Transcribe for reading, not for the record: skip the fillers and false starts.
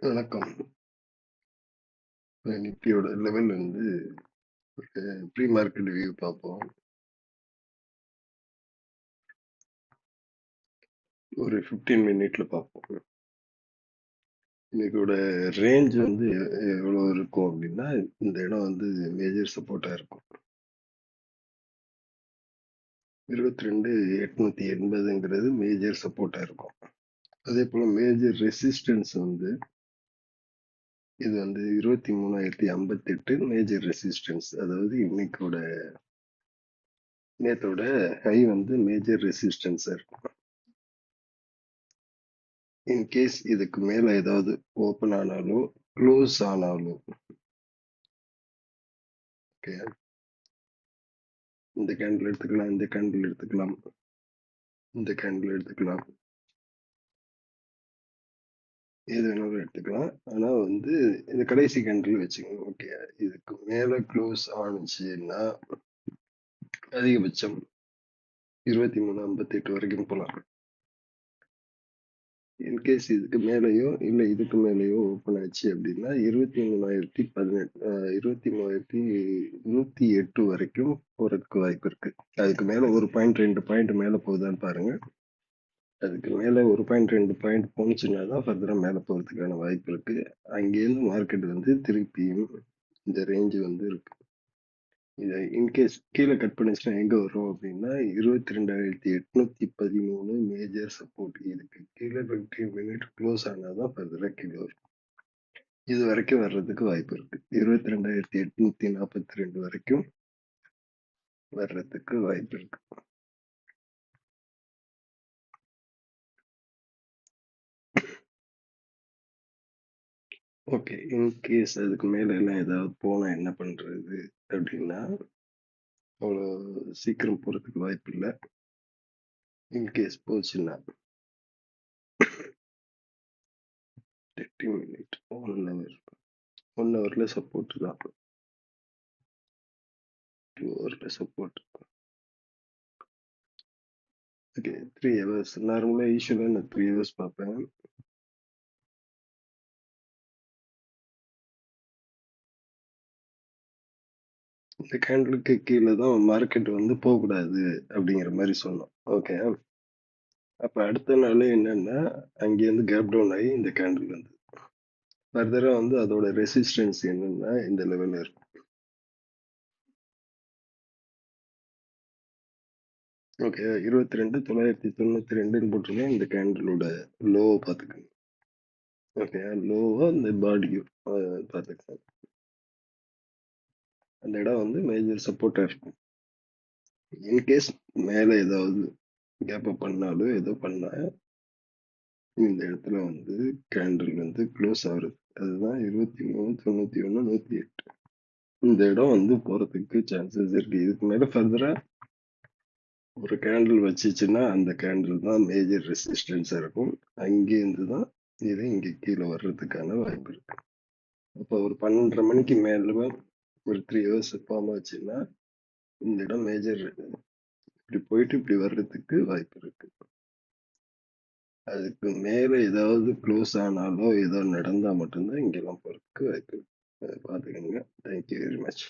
வணக்கம். நிஃப்டியோட லெவல் வந்து ப்ரீ மார்க்கெட் வியூ பார்ப்போம். ஒரு 15 மினிட்ல பார்ப்போம். இன்னைக்கோட ரேஞ்ச் வந்து எவ்வளோ இருக்கும் அப்படின்னா, இந்த இடம் வந்து மேஜர் சப்போர்ட்டா இருக்கும். 22,880ங்கிறது மேஜர் சப்போர்ட்டா இருக்கும். அதே போல மேஜர் ரெசிஸ்டன்ஸ் வந்து இது வந்து 23,058 மேஜர் ரெசிஸ்டன்ஸ். அதாவது இன்னைக்கோட நேத்தோட ஹை வந்து மேஜர் ரெசிஸ்டன்ஸா இருக்கும். இன்கேஸ் இதுக்கு மேல ஏதாவது ஓபன் ஆனாலோ க்ளோஸ் ஆனாலோ ஓகே, இந்த கேண்டில் எடுத்துக்கலாம், இந்த கேண்டில் எடுத்துக்கலாம், இந்த கேண்டில் எடுத்துக்கலாம், எது வேணாலும் எடுத்துக்கலாம். ஆனா வந்து இந்த கடைசி கேண்டில் வச்சுக்கோங்க. ஓகே, இதுக்கு மேல க்ளோஸ் ஆனிச்சுன்னா அதிகபட்சம் 23,058 வரைக்கும் போலாம். இன்கேஸ் இதுக்கு மேலேயோ இல்லை இதுக்கு மேலேயோ ஓப்பன் ஆச்சு அப்படின்னா 23,108 வரைக்கும் போறதுக்கு வாய்ப்பு இருக்கு. அதுக்கு மேல 1.2 பாயிண்ட் மேல போகுதான்னு பாருங்க. அதுக்கு மேல 1.2 பாயிண்ட் போனுச்சுன்னா தான் ஃபர்தரா மேல போறதுக்கான வாய்ப்பு இருக்கு. அங்கேருந்து மார்க்கெட் வந்து திருப்பியும் இந்த ரேஞ்சு வந்து இருக்கு. இதை இன்கேஸ் கீழே கட் பண்ணிச்சுன்னா எங்க வரும் அப்படின்னா 22,813 மேஜர் சப்போர்ட். இதுக்கு கீழே 15 மினிட் க்ளோஸ் ஆனாதான் ஃபர்தரா கீழே வரும். இது வரைக்கும் வர்றதுக்கு வாய்ப்பு இருக்கு. 22,842 வரைக்கும் வர்றதுக்கு வாய்ப்பு இருக்கு. ஓகே, இன்கேஸ் அதுக்கு மேல எல்லாம் ஏதாவது போனா என்ன பண்றது அப்படின்னா அவ்வளோ சீக்கிரம் போறதுக்கு வாய்ப்பு இல்லை. இன்கேஸ் போச்சுன்னா 30 மினிட் 1 ஹவர்ல சப்போர்ட் தான், 2 ஹவர்ல சப்போர்ட். ஓகே, 3 ஹவர்ஸ் நார்மலா யூஸ்வலா நான் 3 ஹவர்ஸ் பார்ப்பேன். இந்த கேண்டலுக்கு கீழே தான் மார்க்கெட் வந்து போகக்கூடாது அப்படிங்கிற மாதிரி சொன்னோம். ஓகே, அப்ப அடுத்த நாள் என்னன்னா அங்கேருந்து கேப் டவுன் ஆகி இந்த கேண்டில் வந்து ஃபர்தரா வந்து அதோட ரெசிஸ்டன்ஸ் என்னன்னா இந்த லெவல்ல இருக்கும். ஓகே, 22,992 போட்டிருக்கேன். இந்த கேண்டிலோட லோ பார்த்துக்கோங்க. ஓகே, லோவா இந்த பாடியும் பார்த்துக்கோங்க. அந்த இடம் வந்து மேஜர் சப்போர்ட்டா இருக்கும். இன்கேஸ் மேல ஏதாவது கேப் அப் பண்ணாலும் ஏதோ பண்ணா இந்த இடத்துல வந்து கேண்டில் வந்து க்ளோஸ் ஆகுறது, அதுதான் 23,991,108. இந்த இடம் வந்து போறதுக்கு சான்சஸ் இருக்கு. இதுக்கு மேல ஃபர்தரா ஒரு கேண்டில் வச்சுச்சுன்னா அந்த கேண்டில் தான் மேஜர் ரெசிஸ்டன்ஸா இருக்கும். அங்கேருந்து தான் இது இங்க கீழே வர்றதுக்கான வாய்ப்பு இருக்கு. அப்போ ஒரு 12:30 மணிக்கு மேல ஒரு 3 ஹவர்ஸ் ஃபார்ம் ஆச்சுன்னா இந்த இடம் மேஜர் இப்படி போயிட்டு இப்படி வர்றதுக்கு வாய்ப்பு இருக்கு. அதுக்கு மேல ஏதாவது க்ளோஸ் ஆனாலோ ஏதோ நடந்தா மட்டும்தான் இங்கெல்லாம் போறதுக்கு வாய்ப்பு இருக்கு. அதை பார்த்துக்கோங்க. Thank you very much.